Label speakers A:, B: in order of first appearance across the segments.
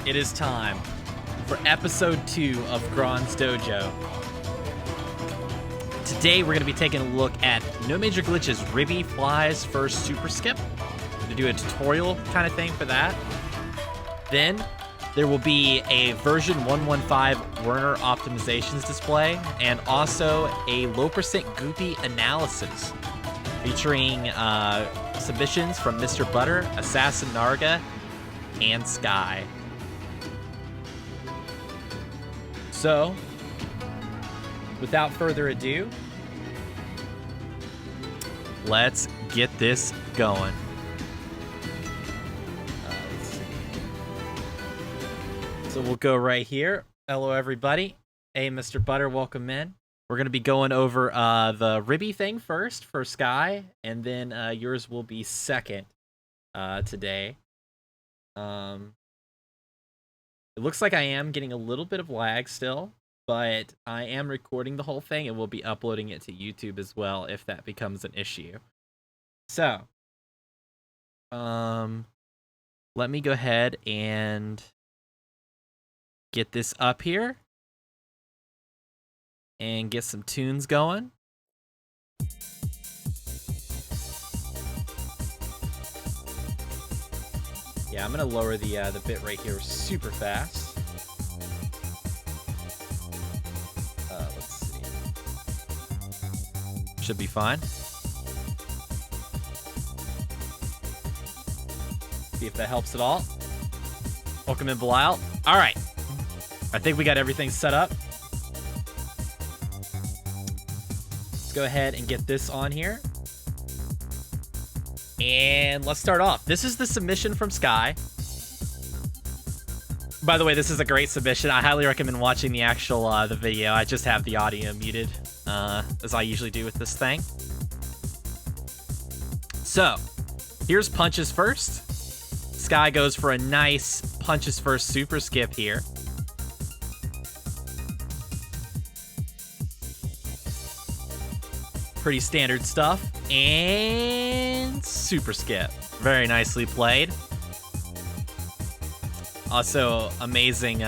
A: it is time for episode 2 of Grond's Dojo. Today we're going to be taking a look at No Major Glitch's Ribby Flies First Super Skip. We're going to do a tutorial kind of thing for that. Then there will be a version 1.15 Werner optimizations display and also a low percent Goopey Analysis featuring submissions from Mr. Butter, Assassin Narga, and Sky. So, without further ado, let's get this going. Let's see. So we'll go right here. Hello, everybody. Hey, Mr. Butter, welcome in. We're going to be going over the Ribby thing first for Sky, and then yours will be second today. It looks like I am getting a little bit of lag still, but I am recording the whole thing and we'll be uploading it to YouTube as well if that becomes an issue. So, let me go ahead and get this up here and get some tunes going. Yeah, I'm gonna lower the bit rate here super fast. Let's see. Should be fine. See if that helps at all. Welcome in, Belial. All right, I think we got everything set up. Let's go ahead and get this on here. And let's start off. This is the submission from Sky. By the way, this is a great submission. I highly recommend watching the actual the video. I just have the audio muted, as I usually do with this thing. So, here's punches first. Sky goes for a nice punches first super skip here. Pretty standard stuff. And super skip. Very nicely played. Also, amazing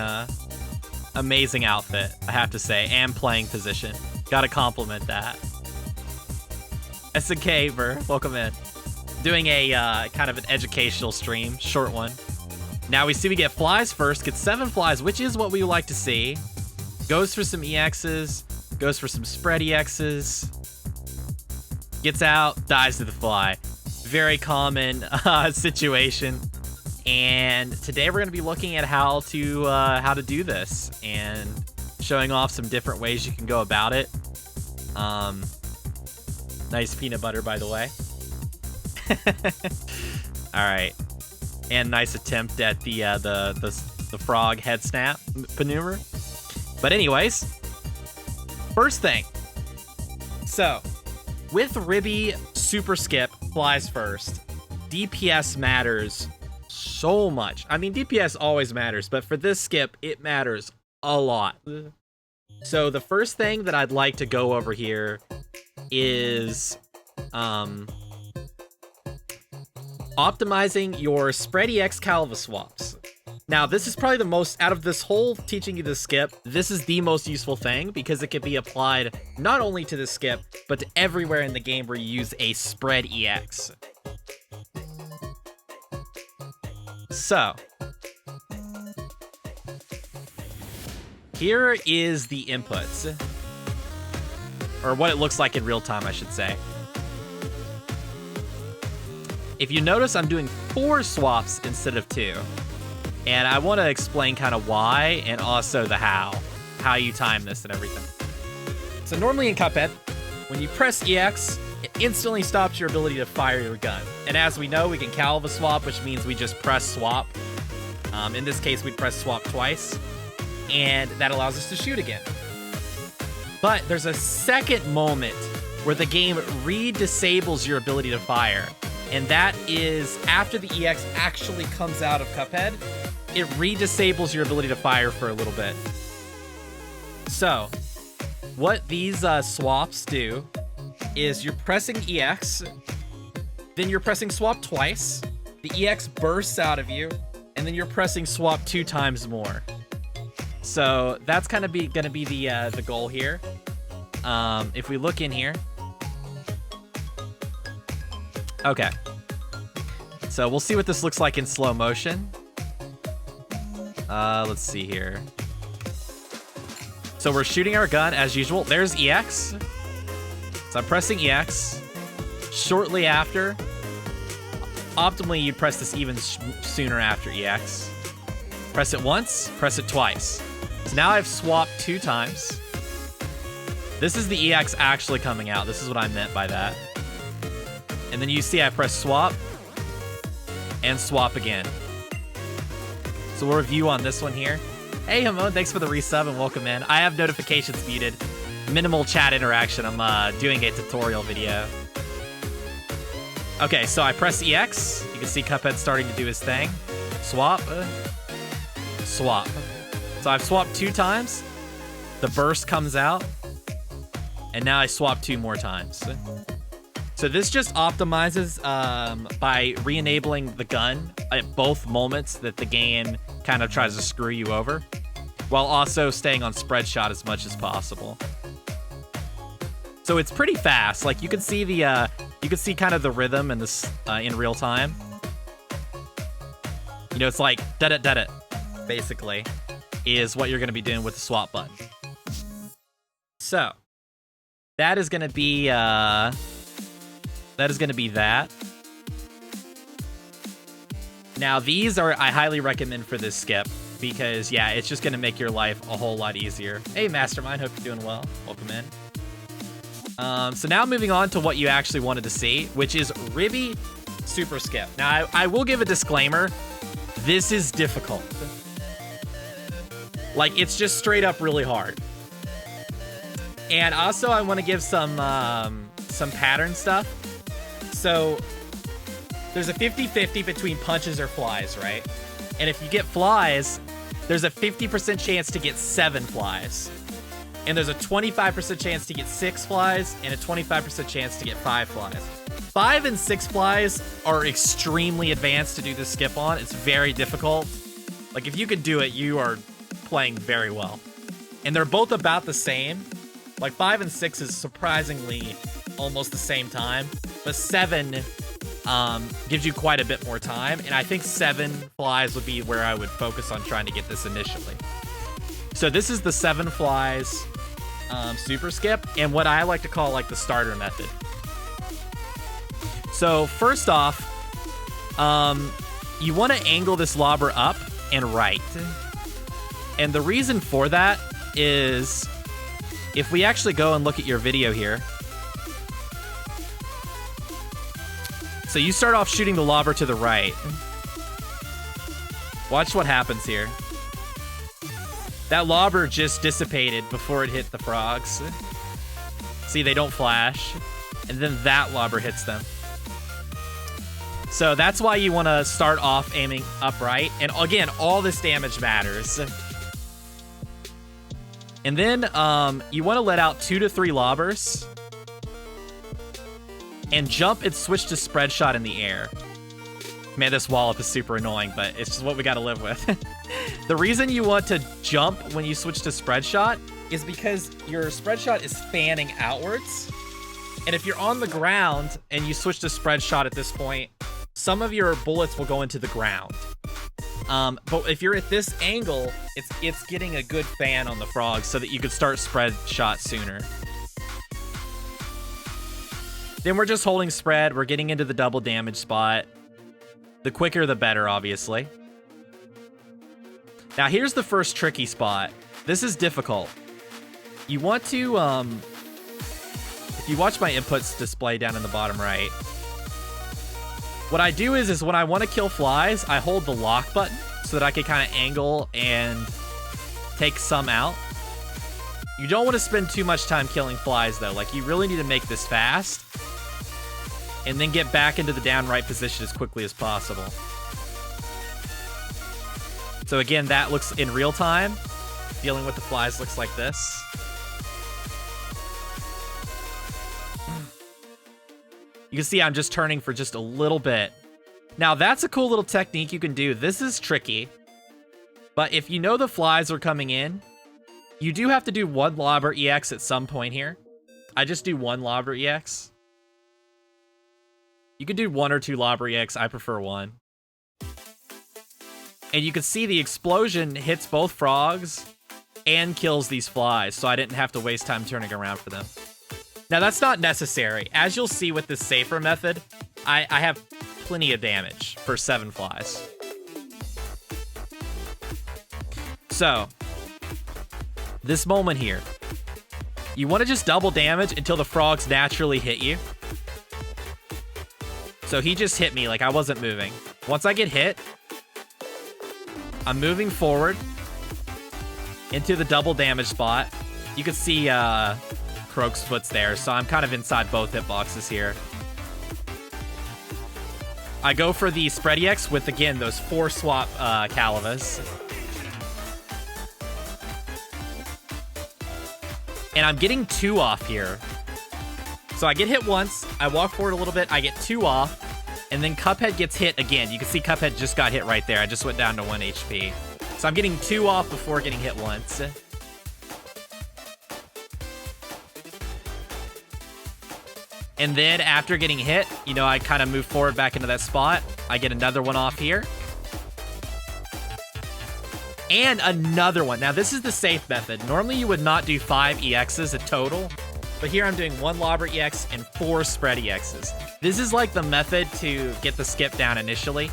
A: amazing outfit, I have to say, and playing position. Gotta compliment that. SNK, Ver, welcome in. Doing a kind of an educational stream, short one. Now we see we get flies first, get 7 flies, which is what we like to see. Goes for some EXs, goes for some spread EXs. Gets out, dies to the fly. Very common situation. And today we're going to be looking at how to do this and showing off some different ways you can go about it. Nice peanut butter, by the way. All right, and nice attempt at the frog head snap maneuver. But anyways, first thing. So, with Ribby super skip flies first, DPS matters so much. I mean, DPS always matters, but for this skip, it matters a lot. So the first thing that I'd like to go over here is optimizing your spread EX Calva swaps. Now, this is probably the most, out of this whole teaching you the skip, this is the most useful thing because it can be applied not only to the skip, but to everywhere in the game where you use a spread EX. So, here is the inputs, or what it looks like in real time, I should say. If you notice, I'm doing 4 swaps instead of 2. And I want to explain kind of why and also the how you time this and everything. So normally in Cuphead, when you press EX, it instantly stops your ability to fire your gun. And as we know, we can Calva swap, which means we just press swap. In this case, we'd press swap twice, and that allows us to shoot again. But there's a second moment where the game re-disables your ability to fire. And that is after the EX actually comes out of Cuphead, it re-disables your ability to fire for a little bit. So, what these swaps do is you're pressing EX, then you're pressing swap twice, the EX bursts out of you, and then you're pressing swap 2 times more. So that's kind of gonna be the goal here. If we look in here, okay. So we'll see what this looks like in slow motion. Let's see here. So we're shooting our gun as usual. There's EX. So I'm pressing EX. Shortly after, optimally you'd press this even sooner after EX. Press it once, press it twice. So now I've swapped 2 times. This is the EX actually coming out. This is what I meant by that. And then you see I press swap and swap again. So we'll review on this one here. Hey, Hamon, thanks for the resub and welcome in. I have notifications muted. Minimal chat interaction. I'm doing a tutorial video. Okay, so I press EX. You can see Cuphead starting to do his thing. Swap. Swap. So I've swapped 2 times. The burst comes out. And now I swap 2 more times. So this just optimizes by re-enabling the gun at both moments that the game kind of tries to screw you over, while also staying on spread shot as much as possible. So it's pretty fast. Like you can see kind of the rhythm in this in real time. You know, it's like da-da-da-da, basically, is what you're going to be doing with the swap button. So that is going to be that. Now, these are, I highly recommend for this skip because, yeah, it's just going to make your life a whole lot easier. Hey, Mastermind, hope you're doing well. Welcome in. So now moving on to what you actually wanted to see, which is Ribby Super Skip. Now, I will give a disclaimer. This is difficult. Like, it's just straight up really hard. And also, I want to give some pattern stuff. So there's a 50-50 between punches or flies, right? And if you get flies, there's a 50% chance to get 7 flies. And there's a 25% chance to get 6 flies and a 25% chance to get 5 flies. 5 and 6 flies are extremely advanced to do this skip on. It's very difficult. Like, if you could do it, you are playing very well. And they're both about the same. Like, 5 and 6 is surprisingly almost the same time. But 7 gives you quite a bit more time. And I think 7 flies would be where I would focus on trying to get this initially. So this is the 7 flies super skip. And what I like to call, like, the starter method. So first off, you want to angle this lobber up and right. And the reason for that is if we actually go and look at your video here. So you start off shooting the lobber to the right. Watch what happens here. That lobber just dissipated before it hit the frogs. See, they don't flash. And then that lobber hits them. So that's why you want to start off aiming upright. And again, all this damage matters. And then you want to let out 2 to 3 lobbers. And jump and switch to spread shot in the air. Man, this wallop is super annoying, but it's just what we got to live with. The reason you want to jump when you switch to spread shot is because your spread shot is fanning outwards. And if you're on the ground and you switch to spread shot at this point, some of your bullets will go into the ground. But if you're at this angle, it's getting a good fan on the frogs so that you could start spread shot sooner. Then we're just holding spread. We're getting into the double damage spot. The quicker, the better, obviously. Now, here's the first tricky spot. This is difficult. You want to, if you watch my inputs display down in the bottom right, what I do is when I want to kill flies, I hold the lock button so that I can kind of angle and take some out. You don't want to spend too much time killing flies, though. Like, you really need to make this fast and then get back into the down right position as quickly as possible. So again, that looks in real time. Dealing with the flies looks like this. You can see I'm just turning for just a little bit. Now, that's a cool little technique you can do. This is tricky. But if you know the flies are coming in, you do have to do one lobber EX at some point here. I just do one lobber EX. You can do 1 or 2 lobber EX. I prefer 1. And you can see the explosion hits both frogs and kills these flies, so I didn't have to waste time turning around for them. Now, that's not necessary. As you'll see with this safer method, I have plenty of damage for 7 flies. So, this moment here, you want to just double damage until the frogs naturally hit you. So he just hit me like I wasn't moving. Once I get hit, I'm moving forward into the double damage spot. You can see Croak's foot's there, so I'm kind of inside both hitboxes here. I go for the spread EX with, again, those 4 swap Calavas. And I'm getting 2 off here. So I get hit once, I walk forward a little bit, I get 2 off, and then Cuphead gets hit again. You can see Cuphead just got hit right there. I just went down to 1 HP. So I'm getting 2 off before getting hit once. And then after getting hit, you know, I kind of move forward back into that spot. I get another one off here. And another one. Now, this is the safe method. Normally, you would not do 5 EXs a total. But here I'm doing 1 lobber EX and 4 spread EXs. This is like the method to get the skip down initially.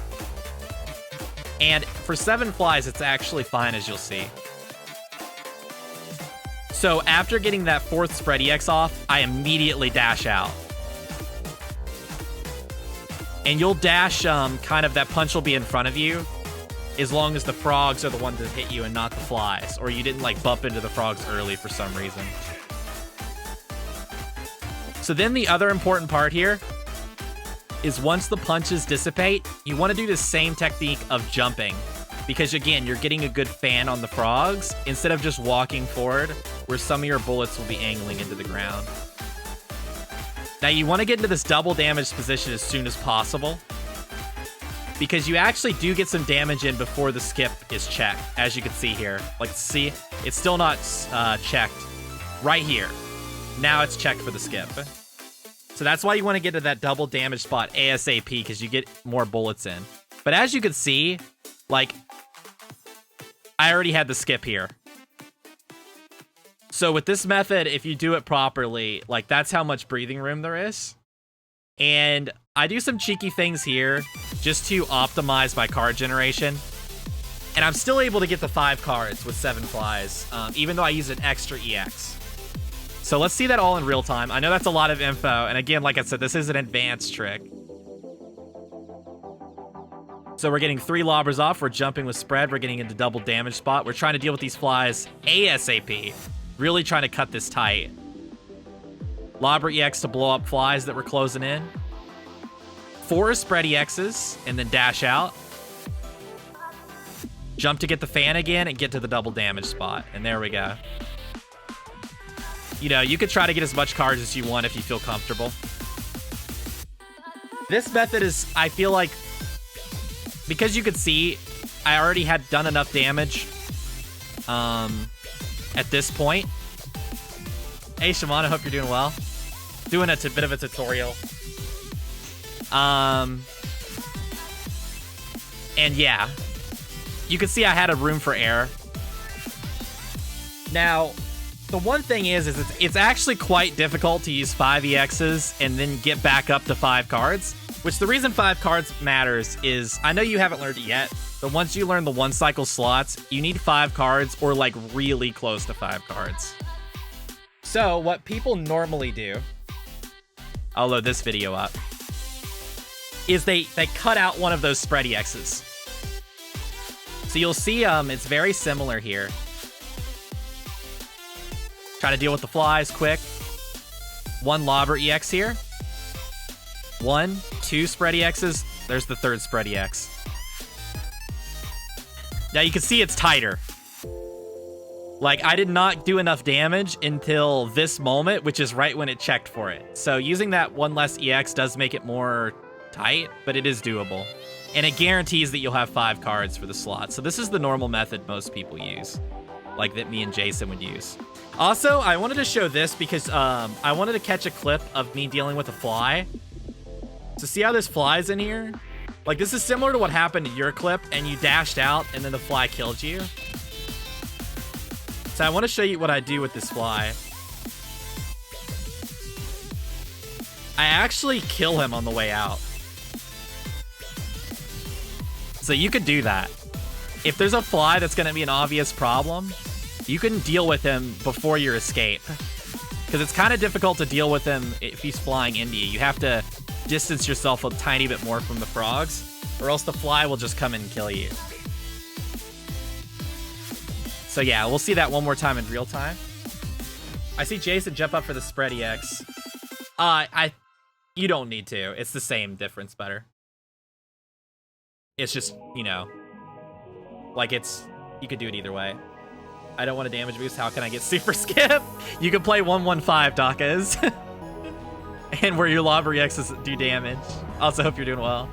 A: And for 7 flies, it's actually fine, as you'll see. So after getting that 4th spread EX off, I immediately dash out. And you'll dash, kind of that punch will be in front of you, as long as the frogs are the ones that hit you and not the flies, or you didn't like bump into the frogs early for some reason. So then the other important part here is once the punches dissipate, you want to do the same technique of jumping, because again, you're getting a good fan on the frogs instead of just walking forward where some of your bullets will be angling into the ground. Now you want to get into this double damage position as soon as possible, because you actually do get some damage in before the skip is checked, as you can see here. Like, see, it's still not checked right here. Now it's checked for the skip. So that's why you want to get to that double damage spot ASAP, because you get more bullets in. But as you can see, like, I already had the skip here. So with this method, if you do it properly, like, that's how much breathing room there is. And I do some cheeky things here just to optimize my card generation. And I'm still able to get the 5 cards with 7 flies, even though I use an extra EX. So let's see that all in real time. I know that's a lot of info. And again, like I said, this is an advanced trick. So we're getting 3 lobbers off. We're jumping with spread. We're getting into double damage spot. We're trying to deal with these flies ASAP. Really trying to cut this tight. Lobber EX to blow up flies that we're closing in. 4 spread EXs and then dash out. Jump to get the fan again and get to the double damage spot. And there we go. You know, you could try to get as much cards as you want if you feel comfortable. This method is, I feel like, because you could see, I already had done enough damage at this point. Hey, Shimon, I hope you're doing well. Doing a bit of a tutorial. And yeah, you can see I had a room for error. Now, the one thing is it's actually quite difficult to use 5 EXs and then get back up to 5 cards. Which the reason 5 cards matters is, I know you haven't learned it yet, but once you learn the 1 cycle slots, you need 5 cards or like really close to 5 cards. So what people normally do, I'll load this video up, is they cut out one of those spread EXs. So you'll see it's very similar here. Try to deal with the flies quick. 1 lobber EX here. 1, 2 spread EXs. There's the 3rd spread EX. Now you can see it's tighter. Like, I did not do enough damage until this moment, which is right when it checked for it. So using that 1 less EX does make it more tight, but it is doable. And it guarantees that you'll have 5 cards for the slot. So this is the normal method most people use, like that me and Jason would use. Also, I wanted to show this because I wanted to catch a clip of me dealing with a fly. So see how this fly's in here? Like, this is similar to what happened in your clip, and you dashed out, and then the fly killed you. So I want to show you what I do with this fly. I actually kill him on the way out. So you could do that. If there's a fly that's going to be an obvious problem, you can deal with him before your escape. Because it's kind of difficult to deal with him if he's flying into you. You have to distance yourself a tiny bit more from the frogs, or else the fly will just come in and kill you. So yeah, we'll see that one more time in real time. I see Jason jump up for the spread EX. You don't need to. It's the same difference better. It's just, you know, like you could do it either way. I don't want a damage boost. How can I get super skip? You can play 115 Dakas. And where your Lobber EXs do damage. Also hope you're doing well.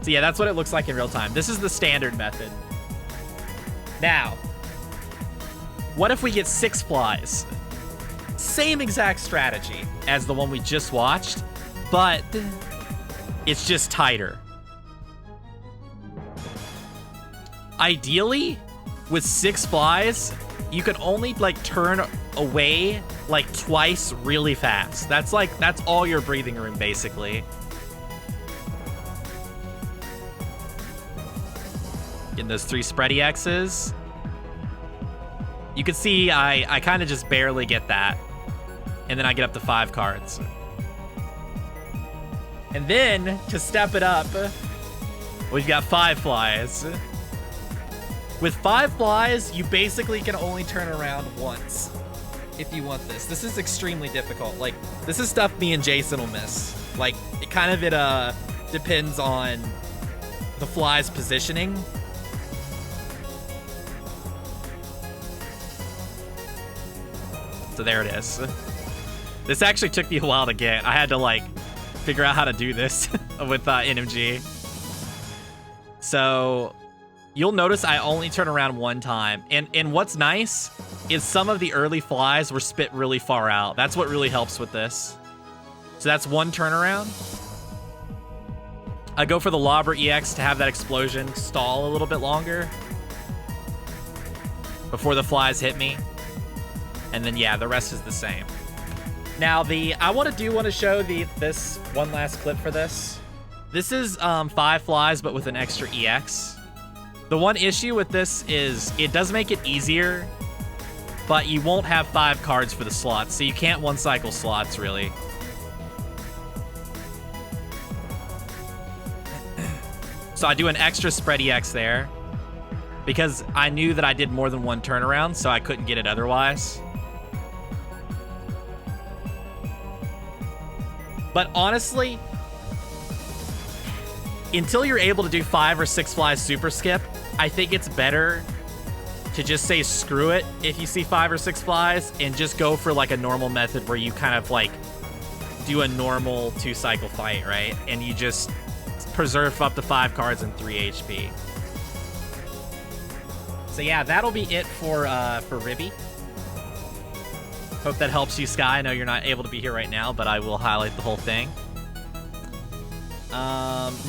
A: So yeah, that's what it looks like in real time. This is the standard method. Now, what if we get 6 flies? Same exact strategy as the one we just watched, but it's just tighter. Ideally, with 6 flies, you can only like turn away like twice really fast. That's all your breathing room basically. In those 3 spread EXs, you can see I kind of just barely get that, and then I get up to 5 cards. And then to step it up, we've got 5 flies. With 5 flies, you basically can only turn around once if you want this. This is extremely difficult. Like, this is stuff me and Jason will miss. Like, it depends on the fly's positioning. So there it is. This actually took me a while to get. I had to like figure out how to do this with NMG. So you'll notice I only turn around 1 time. And what's nice is some of the early flies were spit really far out. That's what really helps with this. So that's 1 turnaround. I go for the Lobber EX to have that explosion stall a little bit longer before the flies hit me. And then yeah, the rest is the same. Now I want to show this one last clip for this. This is 5 flies, but with an extra EX. The one issue with this is it does make it easier, but you won't have 5 cards for the slots, so you can't one-cycle slots, really. So I do an extra spread EX there, because I knew that I did more than 1 turnaround, so I couldn't get it otherwise. But honestly, until you're able to do 5 or 6 flies super skip, I think it's better to just say screw it if you see 5 or 6 flies and just go for like a normal method where you kind of like do a normal 2-cycle fight, right? And you just preserve up to 5 cards and 3 HP. So yeah, that'll be it for Ribby. Hope that helps you, Sky. I know you're not able to be here right now, but I will highlight the whole thing.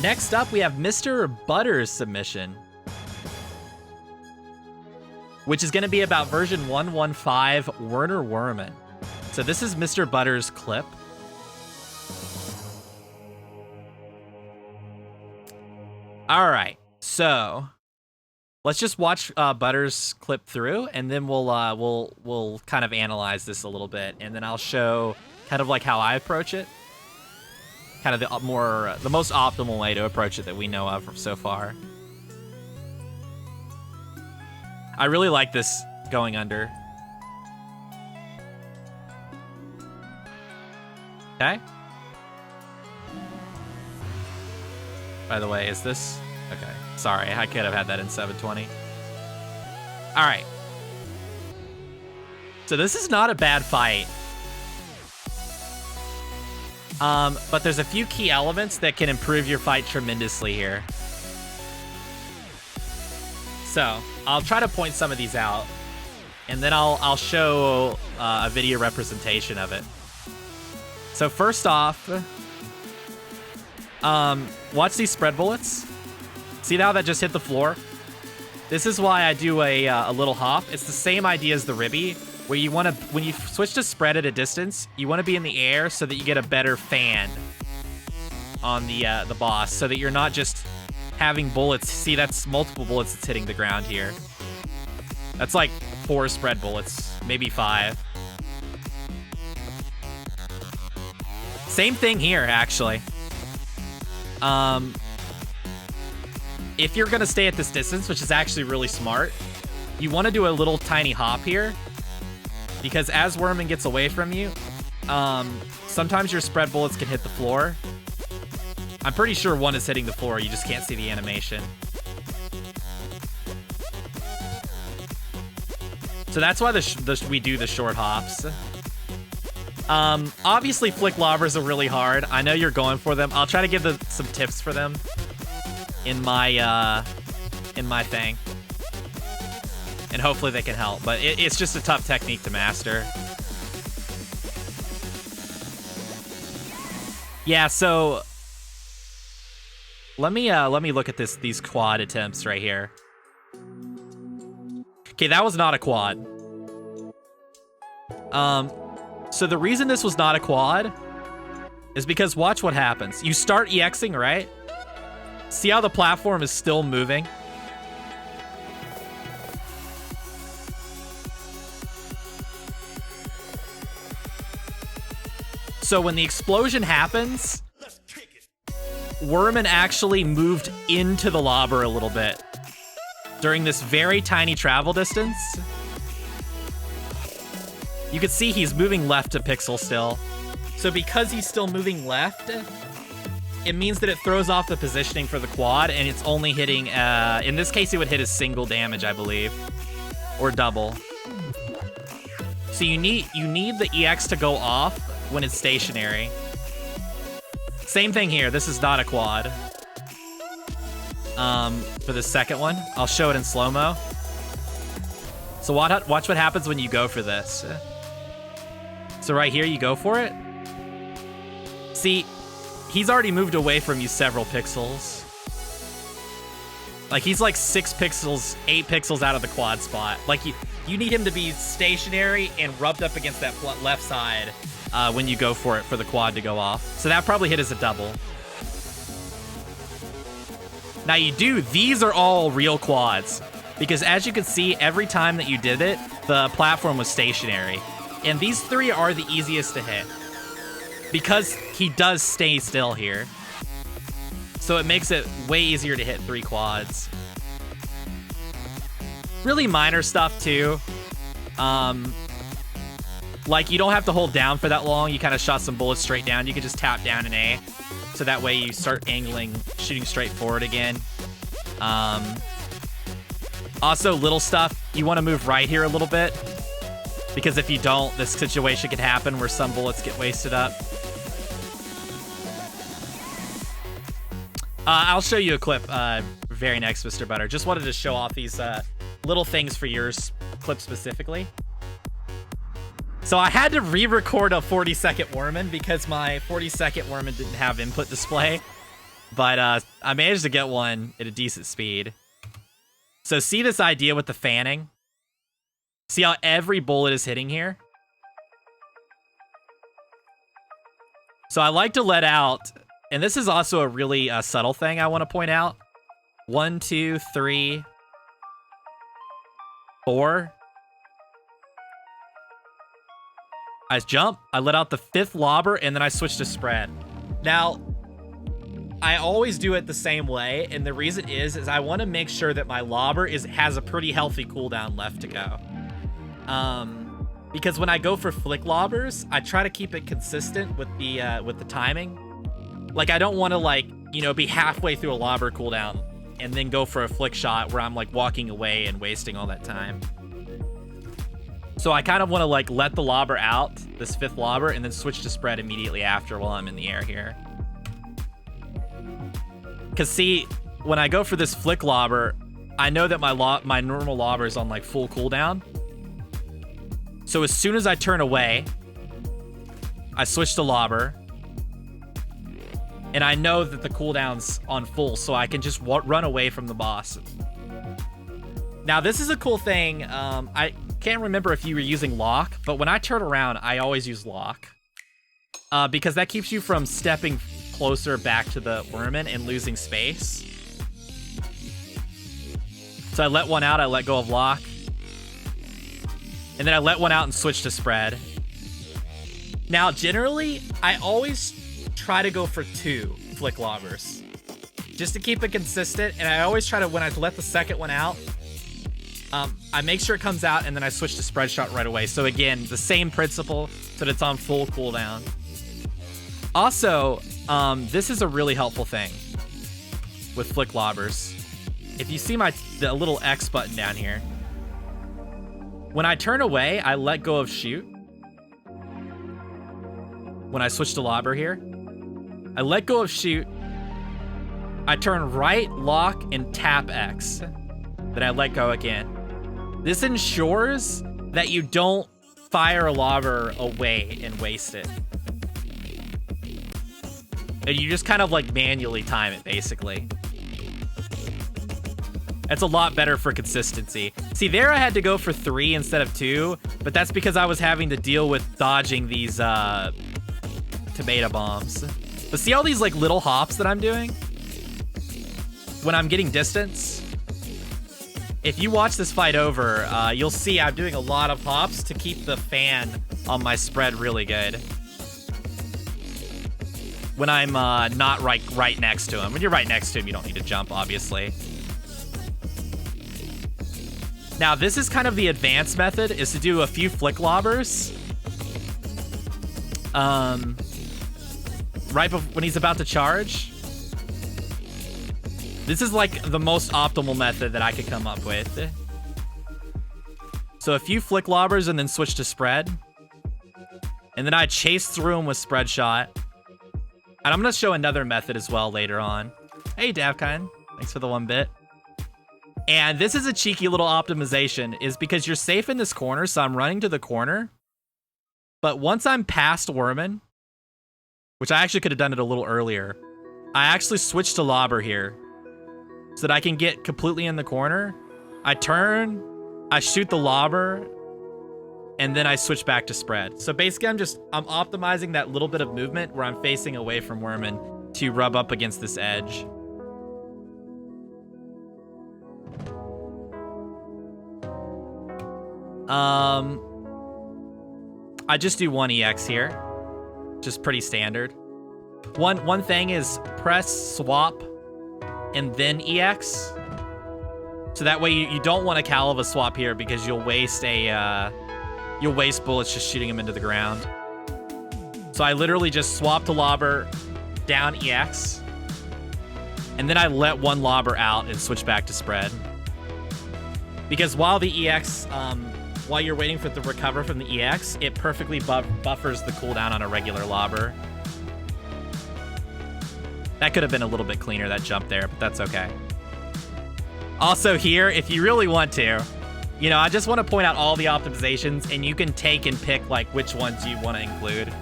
A: Next up, we have Mr. Butter's submission, which is going to be about version 1.15 Werner Werman. So this is Mr. Butter's clip. All right, so let's just watch Butter's clip through, and then we'll kind of analyze this a little bit, and then I'll show kind of like how I approach it. Kind of the most optimal way to approach it that we know of so far. I really like this going under. Okay. By the way, is this... Okay, sorry, I could have had that in 720. All right. So this is not a bad fight. But there's a few key elements that can improve your fight tremendously here. So I'll try to point some of these out, and then I'll show a video representation of it. So first off, watch these spread bullets. See how that just hit the floor? This is why I do a little hop. It's the same idea as the Ribby, where you want to, when you switch to spread at a distance, you want to be in the air so that you get a better fan on the boss, so that you're not just having bullets. See, that's multiple bullets that's hitting the ground here. That's like 4 spread bullets, maybe 5. Same thing here, actually. If you're gonna stay at this distance, which is actually really smart, you want to do a little tiny hop here, because as Werman gets away from you, sometimes your spread bullets can hit the floor. I'm pretty sure one is hitting the floor, you just can't see the animation. So that's why we do the short hops. Obviously flick lobbers are really hard. I know you're going for them. I'll try to give some tips for them in my thing. And hopefully they can help, but it's just a tough technique to master. Yeah, so let me look at these quad attempts right here. Okay, that was not a quad. So the reason this was not a quad is because watch what happens. You start EXing, right? See how the platform is still moving? So when the explosion happens, Werman actually moved into the lobber a little bit during this very tiny travel distance. You can see he's moving left to pixel still. So because he's still moving left, it means that it throws off the positioning for the quad, and it's only hitting, in this case, it would hit a single damage, I believe, or double. So you need the EX to go off when it's stationary. Same thing here. This is not a quad. For the second one, I'll show it in slow-mo. So watch what happens when you go for this. So right here, you go for it. See, he's already moved away from you several pixels. Like, he's like 6 pixels, 8 pixels out of the quad spot. Like, you need him to be stationary and rubbed up against that left side when you go for it for the quad to go off. So that probably hit as a double. Now these are all real quads, because as you can see, every time that you did it, the platform was stationary. And these 3 are the easiest to hit, because he does stay still here. So it makes it way easier to hit 3 quads. Really minor stuff too. Like, you don't have to hold down for that long. You kind of shot some bullets straight down. You can just tap down an A. So that way you start angling, shooting straight forward again. Also, little stuff. You want to move right here a little bit, because if you don't, this situation could happen where some bullets get wasted up. I'll show you a clip very next, Mr. Butter. Just wanted to show off these little things for your clip specifically. So I had to re-record a 40-second Werman because my 40-second Werman didn't have input display. But I managed to get one at a decent speed. So see this idea with the fanning? See how every bullet is hitting here? So I like to let out, and this is also a really subtle thing I want to point out. 1, 2, 3, 4. I jump, I let out the 5th lobber, and then I switch to spread. Now, I always do it the same way, and the reason is I want to make sure that my lobber has a pretty healthy cooldown left to go. Because when I go for flick lobbers, I try to keep it consistent with the timing. Like, I don't want to, like, you know, be halfway through a lobber cooldown and then go for a flick shot where I'm like walking away and wasting all that time. So I kind of want to like let the lobber out, this 5th lobber, and then switch to spread immediately after while I'm in the air here. Because see, when I go for this flick lobber, I know that my normal lobber is on like full cooldown. So as soon as I turn away, I switch to lobber. And I know that the cooldown's on full, so I can just run away from the boss. Now, this is a cool thing. I can't remember if you were using lock, but when I turn around, I always use lock. Because that keeps you from stepping closer back to the Werman and losing space. So I let one out, I let go of lock. And then I let one out and switch to spread. Now, generally, I always try to go for 2 flick lobbers. Just to keep it consistent, and I always try to, when I let the second one out, I make sure it comes out, and then I switch to spread shot right away. So again, the same principle, so that it's on full cooldown. Also, this is a really helpful thing with flick lobbers. If you see the little X button down here, when I turn away, I let go of shoot. When I switch to lobber here, I let go of shoot. I turn right, lock, and tap X. Then I let go again. This ensures that you don't fire a lobber away and waste it. And you just kind of like manually time it, basically. That's a lot better for consistency. See, there I had to go for 3 instead of 2, but that's because I was having to deal with dodging these tomato bombs. But see all these like little hops that I'm doing? When I'm getting distance? If you watch this fight over, you'll see I'm doing a lot of hops to keep the fan on my spread really good. When I'm not right next to him. When you're right next to him, you don't need to jump, obviously. Now, this is kind of the advanced method, is to do a few flick lobbers. Right when he's about to charge. This is like the most optimal method that I could come up with. So a few flick lobbers and then switch to spread. And then I chase through him with spread shot. And I'm going to show another method as well later on. Hey, Davkind. Thanks for the 1 bit. And this is a cheeky little optimization, is because you're safe in this corner, so I'm running to the corner. But once I'm past Werman, which I actually could have done it a little earlier, I actually switch to lobber here so that I can get completely in the corner. I turn, I shoot the lobber, and then I switch back to spread. So basically, I'm optimizing that little bit of movement where I'm facing away from Werman to rub up against this edge. I just do 1 EX here. Just pretty standard. One thing is press swap and then EX. So that way you don't want a Calva swap here because you'll waste bullets just shooting them into the ground. So I literally just swap to lobber, down EX, and then I let 1 lobber out and switch back to spread. Because while the EX, while you're waiting for it to recover from the EX, it perfectly buffers the cooldown on a regular lobber. That could have been a little bit cleaner, that jump there, but that's okay. Also here, if you really want to, you know, I just want to point out all the optimizations, and you can take and pick like which ones you want to include.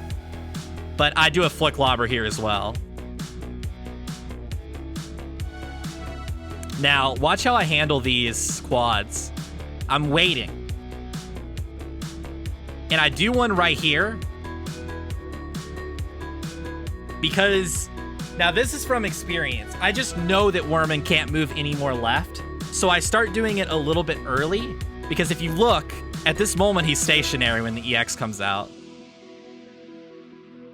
A: But I do a flick lobber here as well. Now, watch how I handle these quads. I'm waiting. And I do one right here. Because, now this is from experience. I just know that Werman can't move any more left. So I start doing it a little bit early. Because if you look, at this moment he's stationary when the EX comes out.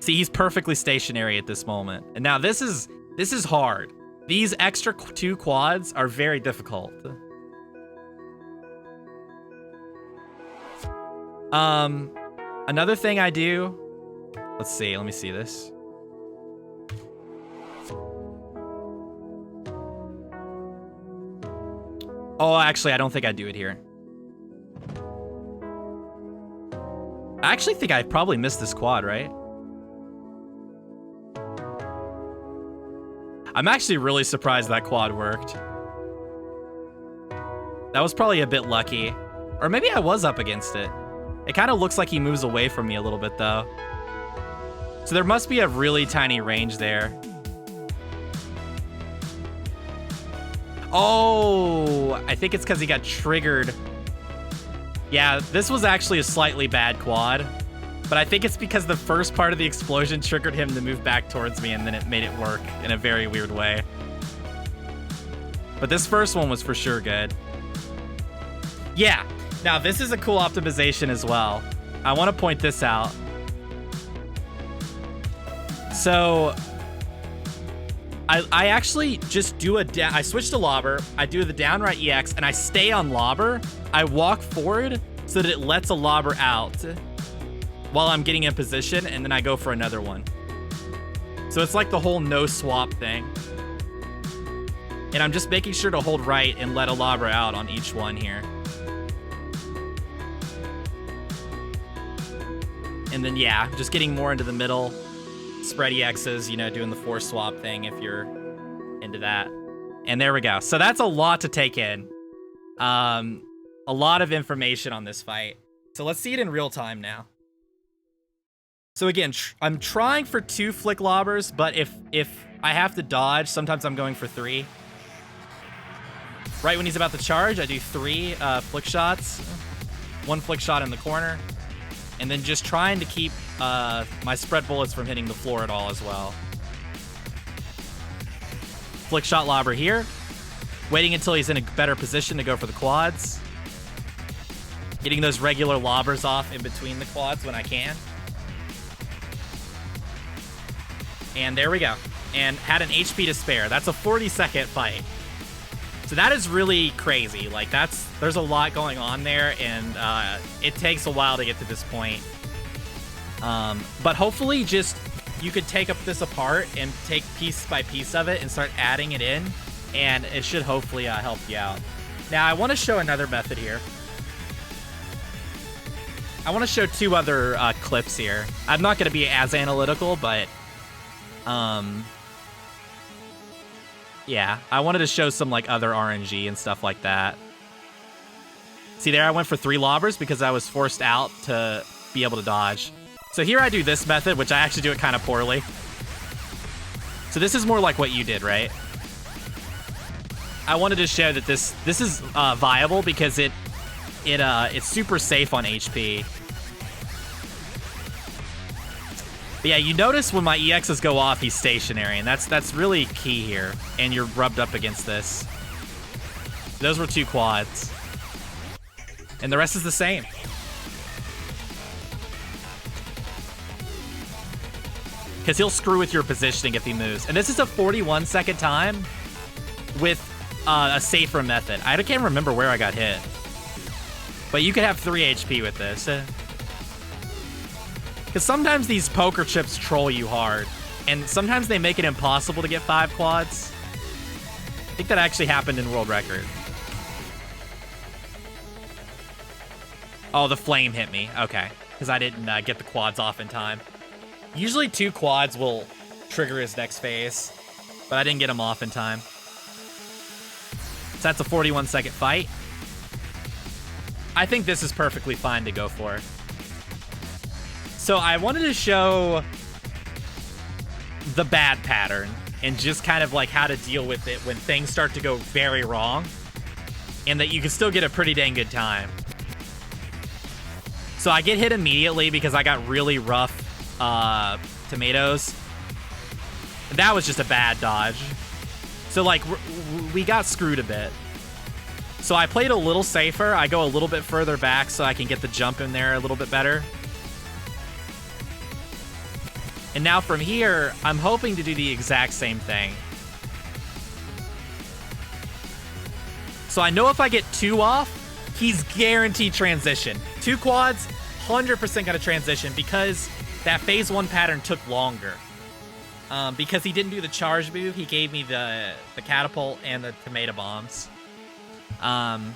A: See, he's perfectly stationary at this moment. And now this is hard. These extra 2 quads are very difficult. Another thing I do, let's see, let me see this. Oh, actually, I don't think I do it here. I actually think I probably missed this quad, right? I'm actually really surprised that quad worked. That was probably a bit lucky. Or maybe I was up against it. It kind of looks like he moves away from me a little bit, though. So there must be a really tiny range there. Oh, I think it's because he got triggered. Yeah, this was actually a slightly bad quad. But I think it's because the first part of the explosion triggered him to move back towards me, and then it made it work in a very weird way. But this first one was for sure good. Yeah, now this is a cool optimization as well. I want to point this out. So I actually just do I switch to lobber, I do the down right EX, and I stay on lobber. I walk forward so that it lets a lobber out while I'm getting in position, and then I go for another one. So it's like the whole no swap thing. And I'm just making sure to hold right and let a lobber out on each one here. And then, yeah, just getting more into the middle. Spread EXs, you know, doing the force swap thing if you're into that. And there we go. So that's a lot to take in. A lot of information on this fight. So let's see it in real time now. So again, I'm trying for 2 flick lobbers, but if I have to dodge, sometimes I'm going for 3. Right when he's about to charge, I do 3 flick shots. 1 flick shot in the corner. And then just trying to keep my spread bullets from hitting the floor at all as well. Flick shot lobber here. Waiting until he's in a better position to go for the quads. Getting those regular lobbers off in between the quads when I can. And there we go. And had an HP to spare. That's a 40-second fight. So that is really crazy. Like, there's a lot going on there, and it takes a while to get to this point. But hopefully just you could take this apart and take piece by piece of it and start adding it in, and it should hopefully help you out. Now, I want to show another method here. I want to show 2 other clips here. I'm not going to be as analytical, but yeah, I wanted to show some like other RNG and stuff like that. See there, I went for 3 lobbers because I was forced out to be able to dodge. So here I do this method, which I actually do it kind of poorly. So this is more like what you did, right? I wanted to show that this is viable because it's super safe on HP. But yeah, you notice when my EXs go off, he's stationary, and that's really key here. And you're rubbed up against this. Those were 2 quads. And the rest is the same. Because he'll screw with your positioning if he moves. And this is a 41-second time with a safer method. I can't remember where I got hit. But you could have 3 HP with this. Because sometimes these poker chips troll you hard. And sometimes they make it impossible to get 5 quads. I think that actually happened in World Record. Oh, the flame hit me. Okay. Because I didn't get the quads off in time. Usually 2 quads will trigger his next phase. But I didn't get him off in time. So that's a 41-second fight. I think this is perfectly fine to go for. So I wanted to show the bad pattern and just kind of like how to deal with it when things start to go very wrong, and that you can still get a pretty dang good time. So I get hit immediately because I got really rough tomatoes. That was just a bad dodge. So like we got screwed a bit. So I played a little safer. I go a little bit further back so I can get the jump in there a little bit better. And now from here, I'm hoping to do the exact same thing. So I know if I get 2 off, he's guaranteed transition. 2 quads, 100% gonna transition because that phase 1 pattern took longer. Because he didn't do the charge move, he gave me the catapult and the tomato bombs. God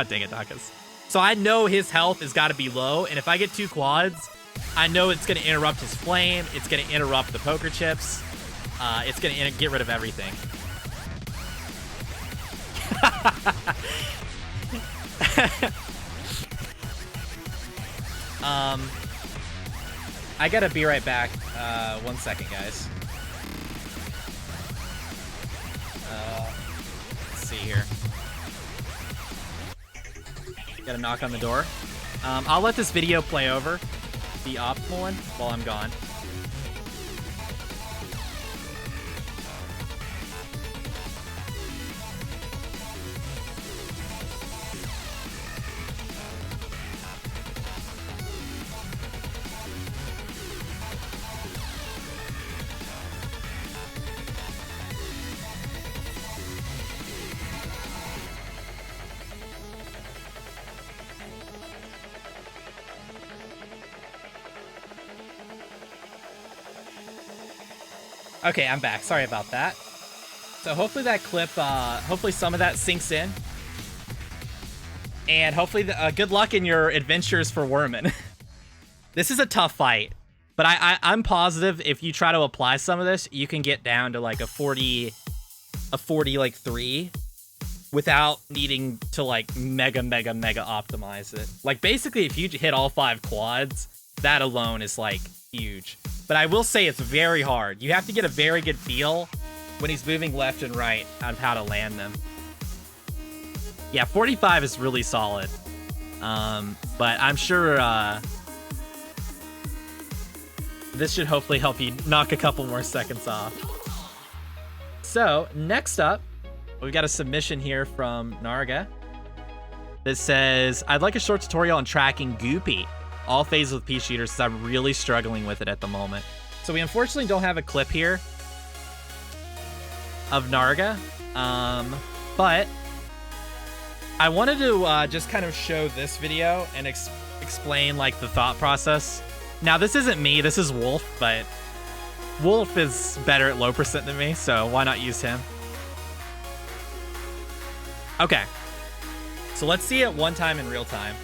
A: dang it, Dakas. So I know his health has got to be low, and if I get 2 quads, I know it's going to interrupt his flame, it's going to interrupt the poker chips, it's going to get rid of everything. I gotta be right back. 1 second, guys. Let's see here. Gotta knock on the door. I'll let this video play over, the optimal one, while I'm gone. Okay, I'm back. Sorry about that. So hopefully that clip, hopefully some of that sinks in. And hopefully, good luck in your adventures for Werman. This is a tough fight. But I'm positive if you try to apply some of this, you can get down to like a 40 like 3 without needing to like mega optimize it. Like basically if you hit all 5 quads, that alone is like huge. But I will say it's very hard. You have to get a very good feel when he's moving left and right on how to land them. Yeah, 45 is really solid. But I'm sure this should hopefully help you knock a couple more seconds off. So next up, we've got a submission here from Narga that says, I'd like a short tutorial on tracking Goopey. All phases with pea shooters, because I'm really struggling with it at the moment. So we unfortunately don't have a clip here of Narga, but I wanted to just kind of show this video and explain like the thought process. Now this isn't me, this is Wolf, but Wolf is better at low percent than me, so why not use him? Okay, so let's see it one time in real time.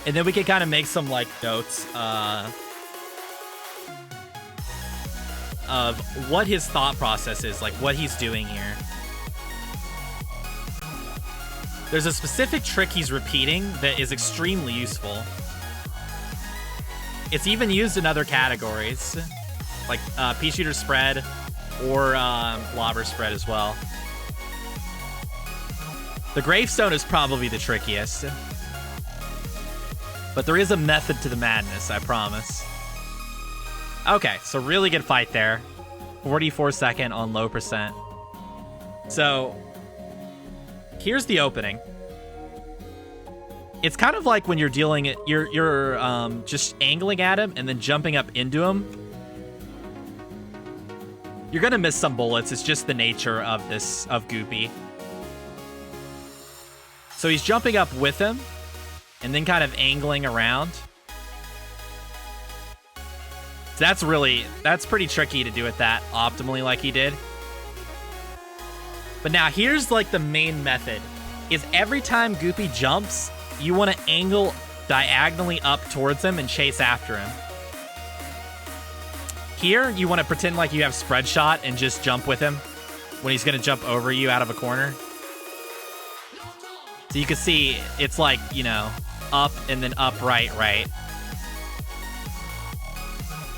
A: And then we can kind of make some like notes of what his thought process is, like what he's doing here. There's a specific trick he's repeating that is extremely useful. It's even used in other categories, like pea shooter spread or lobber spread as well. The gravestone is probably the trickiest. But there is a method to the madness, I promise. Okay, so really good fight there. 44-second on low percent. So, here's the opening. It's kind of like when you're dealing it, you're just angling at him and then jumping up into him. You're gonna miss some bullets. It's just the nature of Goopey. So he's jumping up with him and then kind of angling around. So that's pretty tricky to do it that optimally like he did. But now here's like the main method, is every time Goopey jumps, you want to angle diagonally up towards him and chase after him. Here, you want to pretend like you have spread shot and just jump with him when he's going to jump over you out of a corner. So you can see it's like, you know, up and then up, right, right.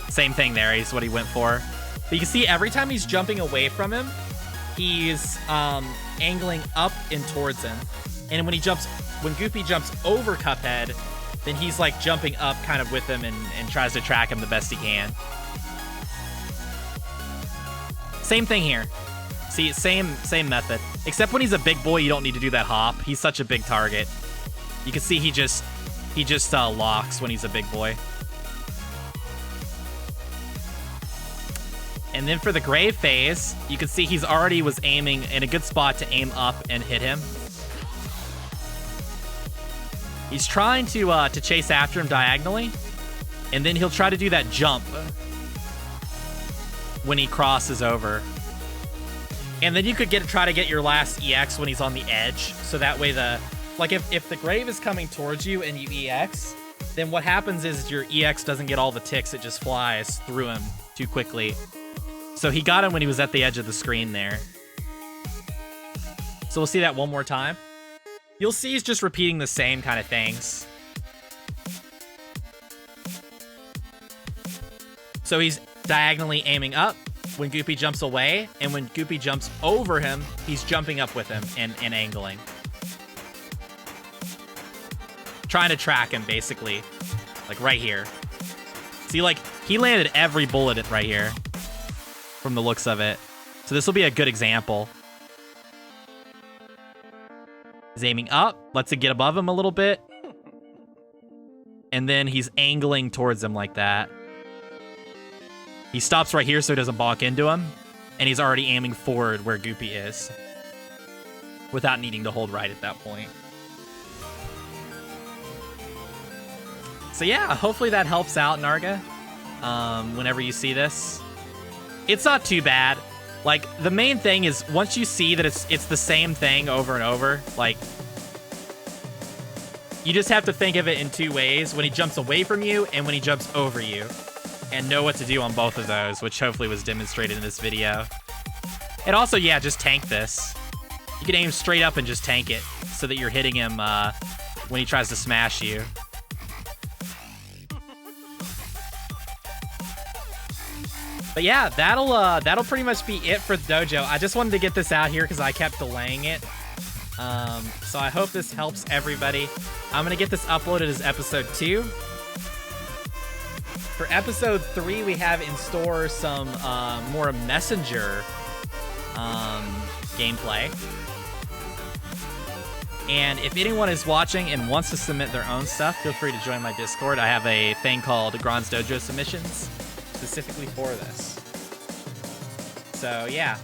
A: Same thing there, is what he went for. But you can see every time he's jumping away from him, he's angling up and towards him. And when Goopey jumps over Cuphead, then he's like jumping up kind of with him and tries to track him the best he can. Same thing here. See, same method. Except when he's a big boy, you don't need to do that hop. He's such a big target. You can see he just locks when he's a big boy. And then for the grave phase, you can see he's already was aiming in a good spot to aim up and hit him. He's trying to chase after him diagonally, and then he'll try to do that jump when he crosses over. And then you could try to get your last EX when he's on the edge, so that way if the grave is coming towards you and you EX, then what happens is your EX doesn't get all the ticks, it just flies through him too quickly. So he got him when he was at the edge of the screen there. So we'll see that one more time. You'll see he's just repeating the same kind of things. So he's diagonally aiming up when Goopey jumps away, and when Goopey jumps over him, he's jumping up with him and angling. Trying to track him, basically. Like, right here. See, like, he landed every bullet right here. From the looks of it. So this will be a good example. He's aiming up, lets it get above him a little bit. And then he's angling towards him like that. He stops right here so he doesn't bonk into him. And he's already aiming forward where Goopey is. Without needing to hold right at that point. So yeah, hopefully that helps out, Narga. Whenever you see this. It's not too bad. Like, the main thing is, once you see that it's the same thing over and over, like, you just have to think of it in two ways, when he jumps away from you and when he jumps over you, and know what to do on both of those, which hopefully was demonstrated in this video. And also, yeah, just tank this. You can aim straight up and just tank it, so that you're hitting him when he tries to smash you. But yeah, that'll pretty much be it for the dojo. I just wanted to get this out here because I kept delaying it. So I hope this helps everybody. I'm gonna get this uploaded as episode 2. For episode 3, we have in store some more messenger gameplay. And if anyone is watching and wants to submit their own stuff, feel free to join my Discord. I have a thing called Grond's Dojo Submissions, specifically for this. So yeah,